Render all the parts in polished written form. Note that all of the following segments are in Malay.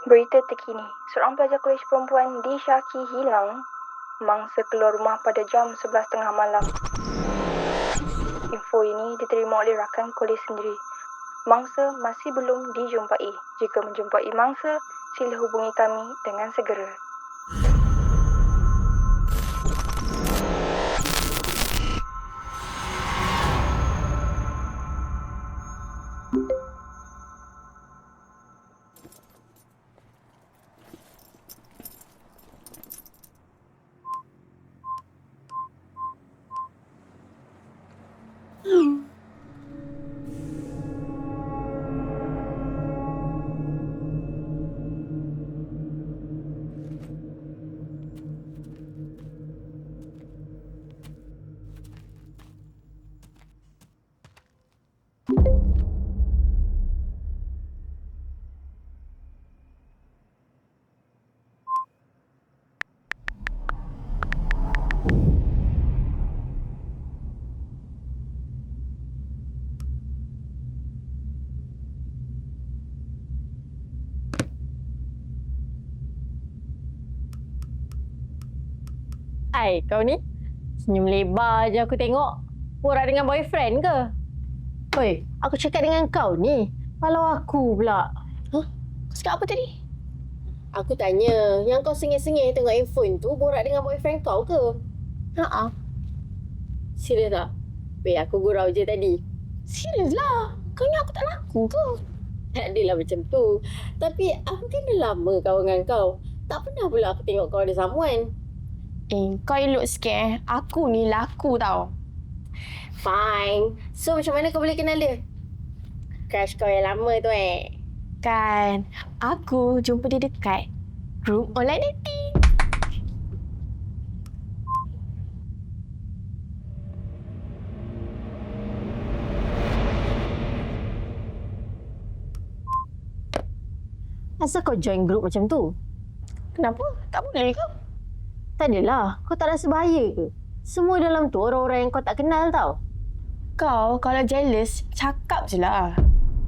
Berita terkini, seorang pelajar kolej perempuan disyaki hilang mangsa keluar rumah pada jam 11.30 malam. Info ini diterima oleh rakan kolej sendiri. Mangsa masih belum dijumpai. Jika menjumpai mangsa, sila hubungi kami dengan segera. Hai, kau ni? Senyum lebar je aku tengok. Borak dengan boyfriend ke? Hoi, aku cakap dengan kau ni. Kalau aku pula. Kau cakap apa tadi? Aku tanya, yang kau sengih-sengih tengok handphone tu borak dengan boyfriend kau ke? Haa. Serius tak? Weh, aku gurau je tadi. Serius lah. Kau ni aku tak laku ke? Tak adalah macam tu. Tapi aku kan dah lama kawan dengan kau. Tak pernah pula aku tengok kau ada someone. Kau elok sikit. Aku ni laku tau. Fine. So macam mana kau boleh kenal dia? Crush kau yang lama tu Kan, aku jumpa dia dekat grup online dating. Asal kau join grup macam tu? Kenapa? Tak boleh ke? Tak adalah. Kau tak rasa bahaya ke? Semua dalam tu orang-orang yang kau tak kenal tau. Kau kalau jealous, cakap je lah.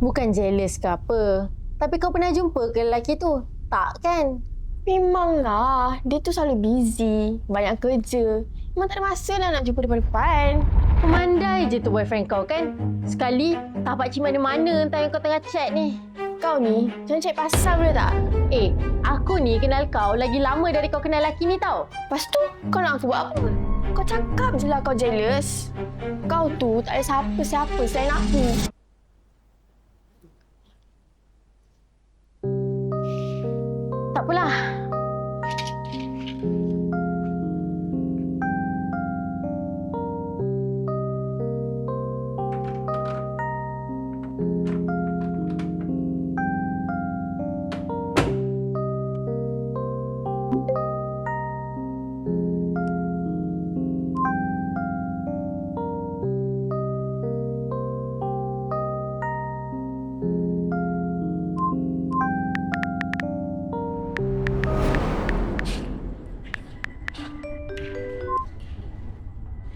Bukan jealous ke apa. Tapi kau pernah jumpa ke lelaki tu? Tak kan? Memanglah. Dia tu selalu busy. Banyak kerja. Memang tak ada masa lah nak jumpa depan-depan. Memandai je tu boyfriend kau kan? Sekali, tak pakcik mana-mana entah yang kau tengah chat ni. Kau ni, jangan cari pasal boleh tak? Aku ni kenal kau lagi lama dari kau kenal lelaki ni tau. Lepas tu, kau nak aku buat apa? Kau cakap je lah kau jealous. Kau tu tak ada siapa-siapa selain aku. Tak apalah.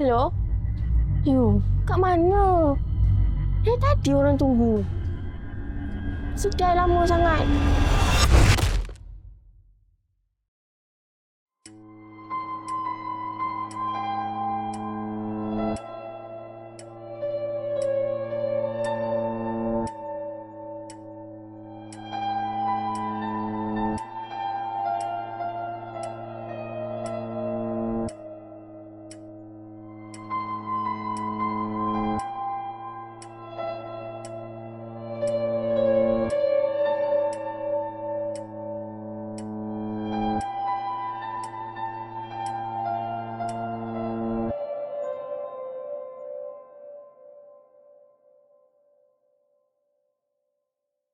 Hello? You, kat mana? Dari tadi orang tunggu. Sedai lama sangat.